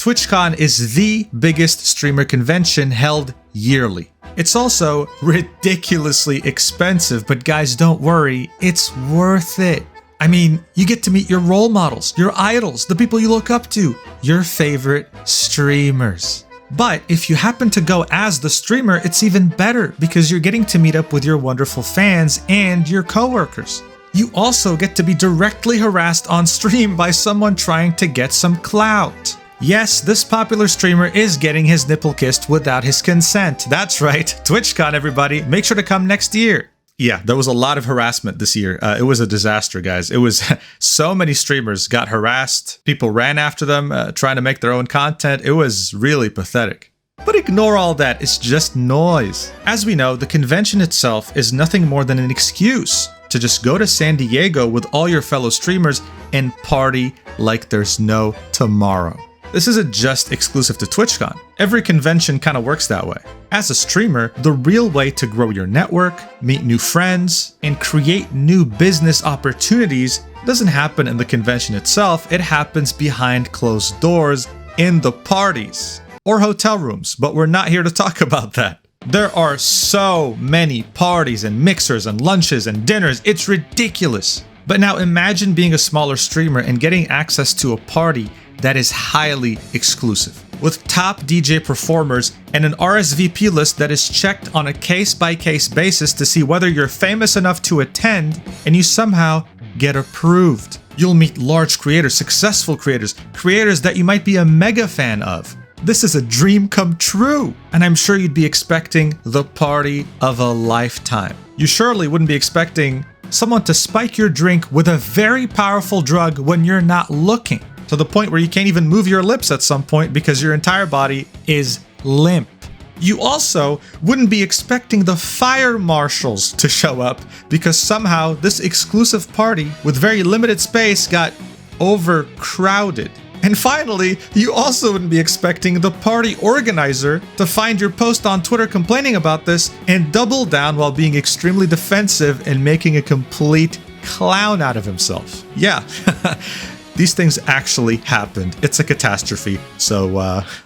Twitchcon is the biggest streamer convention held yearly. It's also ridiculously expensive, but guys, don't worry, it's worth it. I mean, you get to meet your role models, your idols, the people you look up to, your favorite streamers. But if you happen to go as the streamer, it's even better because you're getting to meet up with your wonderful fans and your coworkers. You also get to be directly harassed on stream by someone trying to get some clout. Yes, this popular streamer is getting his nipple kissed without his consent. That's right, TwitchCon everybody, make sure to come next year. Yeah, there was a lot of harassment this year. It was a disaster, guys. It was so many streamers got harassed. People ran after them, trying to make their own content. It was really pathetic. But ignore all that, it's just noise. As we know, the convention itself is nothing more than an excuse to just go to San Diego with all your fellow streamers and party like there's no tomorrow. This isn't just exclusive to TwitchCon. Every convention kind of works that way. As a streamer, the real way to grow your network, meet new friends, and create new business opportunities doesn't happen in the convention itself, it happens behind closed doors in the parties or hotel rooms, but we're not here to talk about that. There are so many parties and mixers and lunches and dinners, it's ridiculous. But now imagine being a smaller streamer and getting access to a party that is highly exclusive, with top DJ performers and an RSVP list that is checked on a case-by-case basis to see whether you're famous enough to attend and you somehow get approved. You'll meet large creators, successful creators, creators that you might be a mega fan of. This is a dream come true, and I'm sure you'd be expecting the party of a lifetime. You surely wouldn't be expecting someone to spike your drink with a very powerful drug when you're not looking, to the point where you can't even move your lips at some point because your entire body is limp. You also wouldn't be expecting the fire marshals to show up because somehow this exclusive party with very limited space got overcrowded. And finally, you also wouldn't be expecting the party organizer to find your post on Twitter complaining about this and double down while being extremely defensive and making a complete clown out of himself. Yeah. These things actually happened. It's a catastrophe. So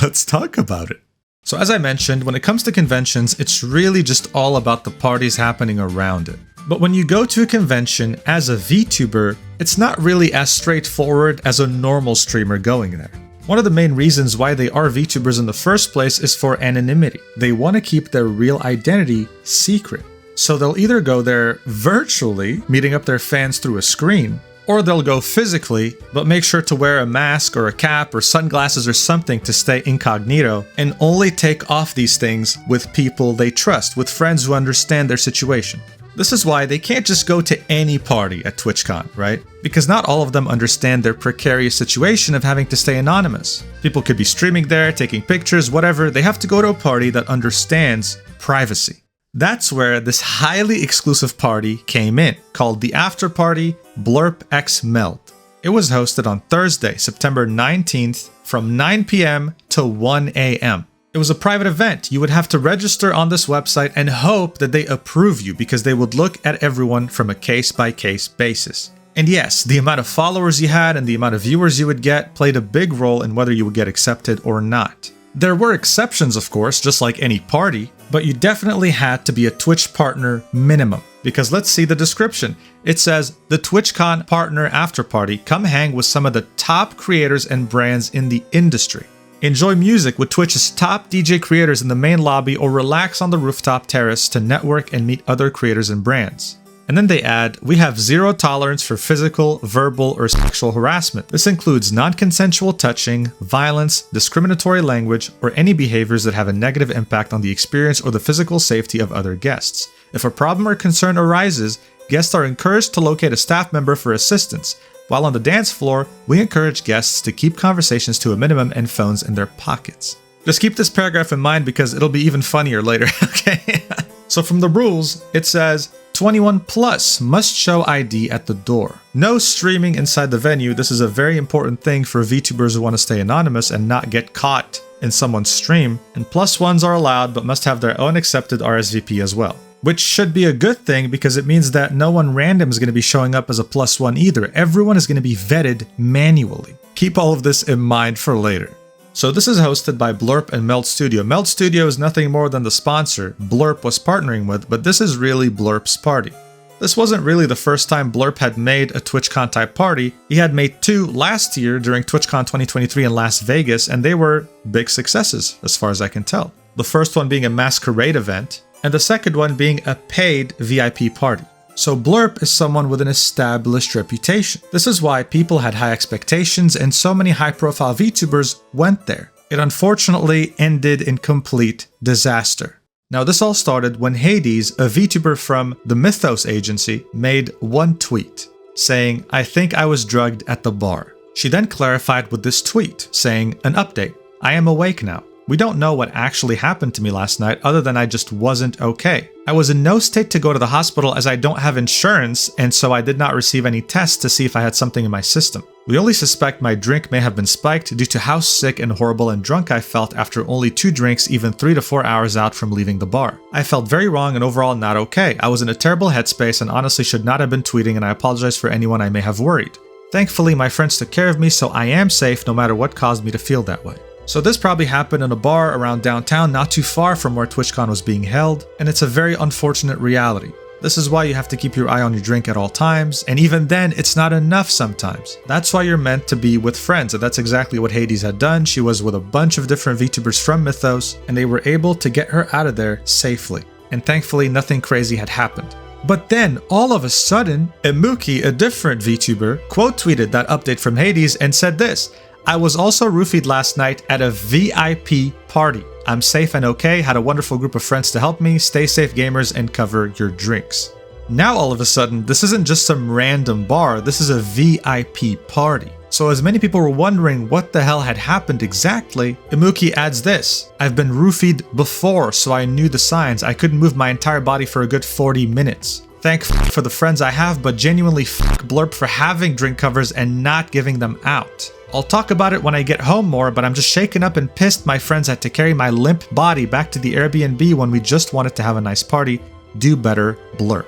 let's talk about it. So as I mentioned, when it comes to conventions, it's really just all about the parties happening around it. But when you go to a convention as a VTuber, it's not really as straightforward as a normal streamer going there. One of the main reasons why they are VTubers in the first place is for anonymity. They want to keep their real identity secret. So they'll either go there virtually, meeting up their fans through a screen, or they'll go physically, but make sure to wear a mask or a cap or sunglasses or something to stay incognito, and only take off these things with people they trust, with friends who understand their situation. This is why they can't just go to any party at TwitchCon, right? Because not all of them understand their precarious situation of having to stay anonymous. People could be streaming there, taking pictures, whatever. They have to go to a party that understands privacy. That's where this highly exclusive party came in, called the After Party BLERP X Melt. It was hosted on Thursday, September 19th from 9 p.m. to 1 a.m. It was a private event. You would have to register on this website and hope that they approve you because they would look at everyone from a case-by-case basis. And yes, the amount of followers you had and the amount of viewers you would get played a big role in whether you would get accepted or not. There were exceptions, of course, just like any party, but you definitely had to be a Twitch partner minimum. Because let's see the description. It says, the TwitchCon Partner After Party, come hang with some of the top creators and brands in the industry. Enjoy music with Twitch's top DJ creators in the main lobby or relax on the rooftop terrace to network and meet other creators and brands. And then they add, we have zero tolerance for physical, verbal, or sexual harassment. This includes non-consensual touching, violence, discriminatory language, or any behaviors that have a negative impact on the experience or the physical safety of other guests. If a problem or concern arises, guests are encouraged to locate a staff member for assistance. While on the dance floor, we encourage guests to keep conversations to a minimum and phones in their pockets. Just keep this paragraph in mind because it'll be even funnier later, okay? So from the rules, it says, 21 plus must show ID at the door. No streaming inside the venue. This is a very important thing for VTubers who want to stay anonymous and not get caught in someone's stream. And +1s are allowed but must have their own accepted RSVP as well. Which should be a good thing because it means that no one random is going to be showing up as a +1 either. Everyone is going to be vetted manually. Keep all of this in mind for later. So this is hosted by BLERP and Meld Studio. Meld Studio is nothing more than the sponsor BLERP was partnering with, but this is really BLERP's party. This wasn't really the first time BLERP had made a TwitchCon type party. He had made 2 last year during TwitchCon 2023 in Las Vegas, and they were big successes as far as I can tell. The first one being a masquerade event, and the second one being a paid VIP party. So BLERP is someone with an established reputation. This is why people had high expectations and so many high-profile VTubers went there. It unfortunately ended in complete disaster. Now this all started when Hades, a VTuber from the Mythos agency, made one tweet saying, "I think I was drugged at the bar." She then clarified with this tweet saying, "An update. I am awake now. We don't know what actually happened to me last night other than I just wasn't okay. I was in no state to go to the hospital as I don't have insurance, and so I did not receive any tests to see if I had something in my system. We only suspect my drink may have been spiked due to how sick and horrible and drunk I felt after only 2 drinks even 3 to 4 hours out from leaving the bar. I felt very wrong and overall not okay. I was in a terrible headspace and honestly should not have been tweeting, and I apologize for anyone I may have worried. Thankfully, my friends took care of me, so I am safe no matter what caused me to feel that way." So this probably happened in a bar around downtown, not too far from where TwitchCon was being held, and it's a very unfortunate reality. This is why you have to keep your eye on your drink at all times, and even then, it's not enough sometimes. That's why you're meant to be with friends, and that's exactly what Hades had done. She was with a bunch of different VTubers from Mythos, and they were able to get her out of there safely. And thankfully, nothing crazy had happened. But then, all of a sudden, Imuki, a different VTuber, quote-tweeted that update from Hades and said this: "I was also roofied last night at a VIP party. I'm safe and okay, had a wonderful group of friends to help me. Stay safe, gamers, and cover your drinks." Now all of a sudden, this isn't just some random bar, this is a VIP party. So as many people were wondering what the hell had happened exactly, Imuki adds this: "I've been roofied before, so I knew the signs. I couldn't move my entire body for a good 40 minutes. Thank for the friends I have, but genuinely fuck BLERP for having drink covers and not giving them out. I'll talk about it when I get home more, but I'm just shaken up and pissed my friends had to carry my limp body back to the Airbnb when we just wanted to have a nice party. Do better, BLERP."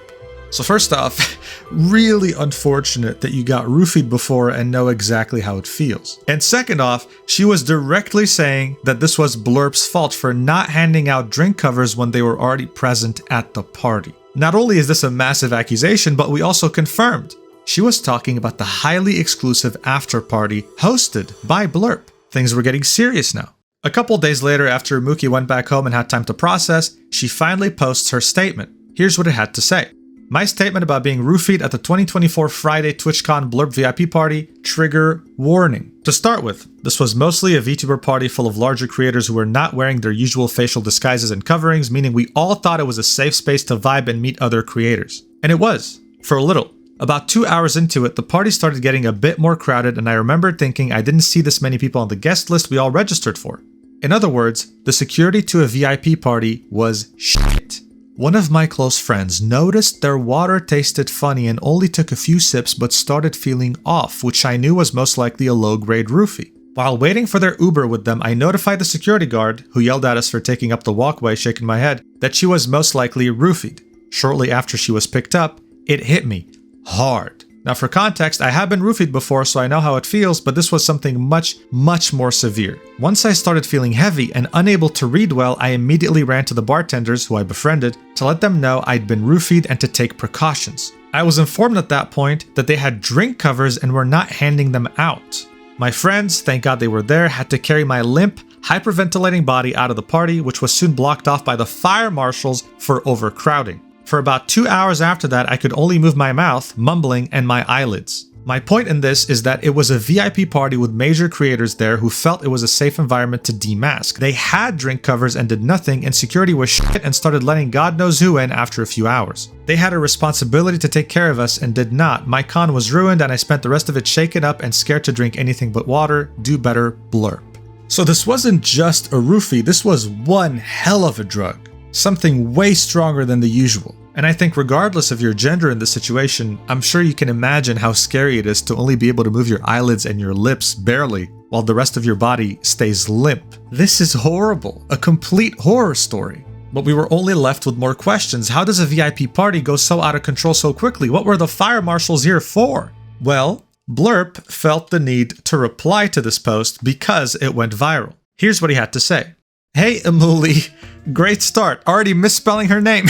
So first off, really unfortunate that you got roofied before and know exactly how it feels. And second off, she was directly saying that this was BLERP's fault for not handing out drink covers when they were already present at the party. Not only is this a massive accusation, but we also confirmed she was talking about the highly exclusive after party hosted by BLERP. Things were getting serious now. A couple days later, after Imuki went back home and had time to process, she finally posts her statement. Here's what it had to say. "My statement about being roofied at the 2024 Friday TwitchCon BLERP VIP party, trigger warning. To start with, this was mostly a VTuber party full of larger creators who were not wearing their usual facial disguises and coverings, meaning we all thought it was a safe space to vibe and meet other creators. And it was, for a little. About 2 hours into it, the party started getting a bit more crowded, and I remembered thinking I didn't see this many people on the guest list we all registered for. In other words, the security to a VIP party was shit. One of my close friends noticed their water tasted funny and only took a few sips but started feeling off, which I knew was most likely a low-grade roofie. While waiting for their Uber with them, I notified the security guard, who yelled at us for taking up the walkway, shaking my head, that she was most likely roofied. Shortly after she was picked up, it hit me hard. Now for context, I have been roofied before, so I know how it feels, but this was something much more severe. Once I started feeling heavy and unable to read well, I immediately ran to the bartenders, who I befriended, to let them know I'd been roofied and to take precautions. I was informed at that point that they had drink covers and were not handing them out. My friends, thank God they were there, had to carry my limp, hyperventilating body out of the party, which was soon blocked off by the fire marshals for overcrowding. For about 2 hours after that, I could only move my mouth, mumbling, and my eyelids. My point in this is that it was a VIP party with major creators there who felt it was a safe environment to demask. They had drink covers and did nothing, and security was shit and started letting God knows who in after a few hours. They had a responsibility to take care of us and did not. My con was ruined and I spent the rest of it shaken up and scared to drink anything but water. Do better, BLERP. So this wasn't just a roofie, this was one hell of a drug. Something way stronger than the usual. And I think regardless of your gender in this situation, I'm sure you can imagine how scary it is to only be able to move your eyelids and your lips barely, while the rest of your body stays limp. This is horrible, a complete horror story. But we were only left with more questions. How does a VIP party go so out of control so quickly? What were the fire marshals here for? Well, BLERP felt the need to reply to this post because it went viral. Here's what he had to say. Hey, Emuli, great start. Already misspelling her name.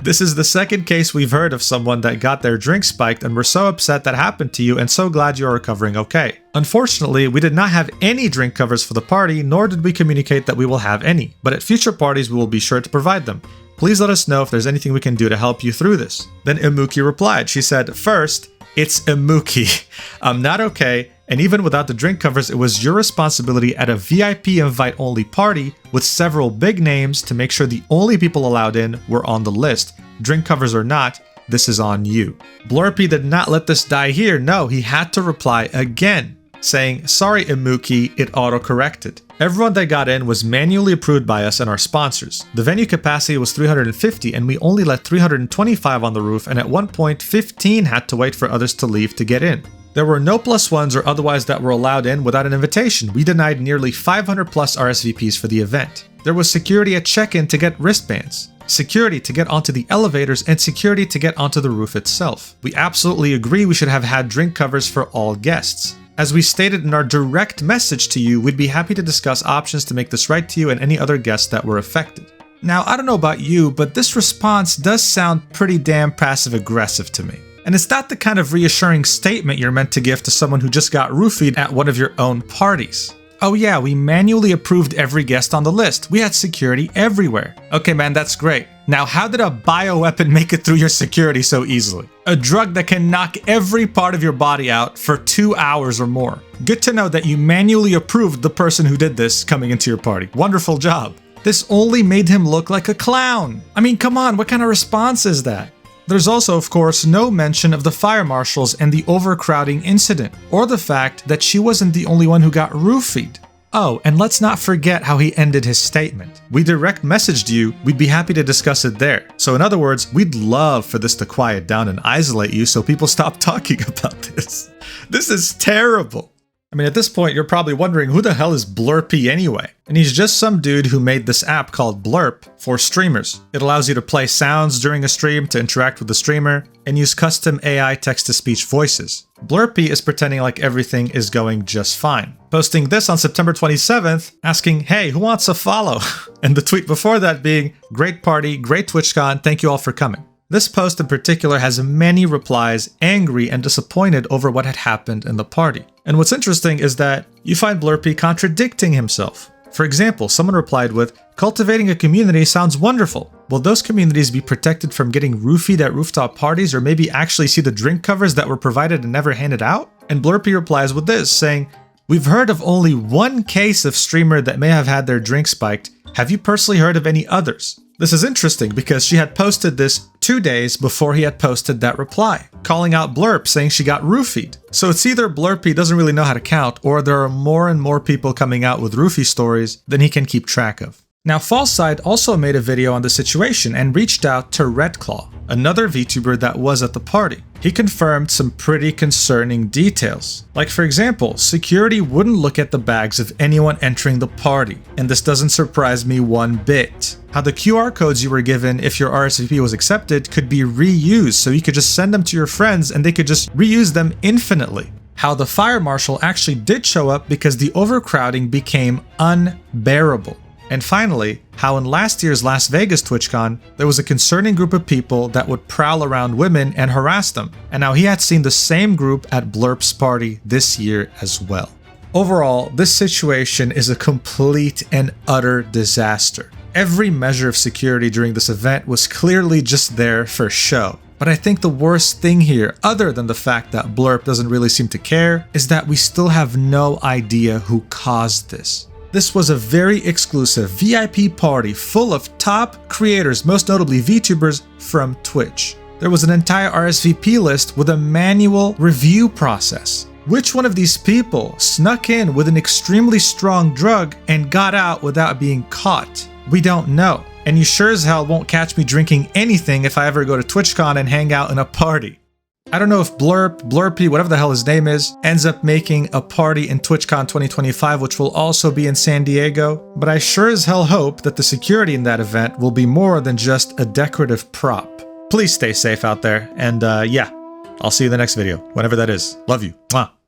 This is the second case we've heard of someone that got their drink spiked, and we're so upset that happened to you and so glad you're recovering okay. Unfortunately, we did not have any drink covers for the party, nor did we communicate that we will have any, but at future parties we will be sure to provide them. Please let us know if there's anything we can do to help you through this. Then Imuki replied. She said, first, it's Imuki. I'm not okay, and even without the drink covers, it was your responsibility at a VIP invite-only party with several big names to make sure the only people allowed in were on the list. Drink covers or not, this is on you. BLERP did not let this die here. No, he had to reply again, saying, sorry Imuki, it auto-corrected. Everyone that got in was manually approved by us and our sponsors. The venue capacity was 350 and we only let 325 on the roof, and at one point 15 had to wait for others to leave to get in. There were no +1s or otherwise that were allowed in without an invitation. We denied nearly 500 plus RSVPs for the event. There was security at check-in to get wristbands, security to get onto the elevators, and security to get onto the roof itself. We absolutely agree we should have had drink covers for all guests. As we stated in our direct message to you, we'd be happy to discuss options to make this right to you and any other guests that were affected. Now, I don't know about you, but this response does sound pretty damn passive-aggressive to me. And it's not the kind of reassuring statement you're meant to give to someone who just got roofied at one of your own parties. Oh yeah, we manually approved every guest on the list. We had security everywhere. Okay man, that's great. Now how did a bioweapon make it through your security so easily? A drug that can knock every part of your body out for 2 hours or more. Good to know that you manually approved the person who did this coming into your party. Wonderful job. This only made him look like a clown. I mean, come on, what kind of response is that? There's also, of course, no mention of the fire marshals and the overcrowding incident, or the fact that she wasn't the only one who got roofied. Oh, and let's not forget how he ended his statement. We direct messaged you, we'd be happy to discuss it there. So in other words, we'd love for this to quiet down and isolate you so people stop talking about this. This is terrible. I mean, at this point, you're probably wondering who the hell is BLERP anyway? And he's just some dude who made this app called BLERP for streamers. It allows you to play sounds during a stream to interact with the streamer and use custom AI text-to-speech voices. BLERP is pretending like everything is going just fine, posting this on September 27th, asking, hey, who wants a follow? And the tweet before that being, great party, great TwitchCon, thank you all for coming. This post in particular has many replies angry and disappointed over what had happened in the party. And what's interesting is that you find BLERP contradicting himself. For example, someone replied with, cultivating a community sounds wonderful. Will those communities be protected from getting roofied at rooftop parties, or maybe actually see the drink covers that were provided and never handed out? And BLERP replies with this, saying, we've heard of only one case of streamer that may have had their drink spiked. Have you personally heard of any others? This is interesting because she had posted this 2 days before he had posted that reply, calling out BLERP saying she got roofied. So it's either BLERP doesn't really know how to count, or there are more and more people coming out with roofie stories than he can keep track of. Now, Falside also made a video on the situation and reached out to Redclaw, another VTuber that was at the party. He confirmed some pretty concerning details. Like for example, security wouldn't look at the bags of anyone entering the party, and this doesn't surprise me one bit. How the QR codes you were given if your RSVP was accepted could be reused, so you could just send them to your friends and they could just reuse them infinitely. How the fire marshal actually did show up because the overcrowding became unbearable. And finally, how in last year's Las Vegas TwitchCon, there was a concerning group of people that would prowl around women and harass them, and how he had seen the same group at BLERP's party this year as well. Overall, this situation is a complete and utter disaster. Every measure of security during this event was clearly just there for show. But I think the worst thing here, other than the fact that BLERP doesn't really seem to care, is that we still have no idea who caused this. This was a very exclusive VIP party full of top creators, most notably VTubers from Twitch. There was an entire RSVP list with a manual review process. Which one of these people snuck in with an extremely strong drug and got out without being caught? We don't know. And you sure as hell won't catch me drinking anything if I ever go to TwitchCon and hang out in a party. I don't know if BLERP, whatever the hell his name is, ends up making a party in TwitchCon 2025, which will also be in San Diego, but I sure as hell hope that the security in that event will be more than just a decorative prop. Please stay safe out there, and yeah, I'll see you in the next video, whenever that is. Love you. Mwah.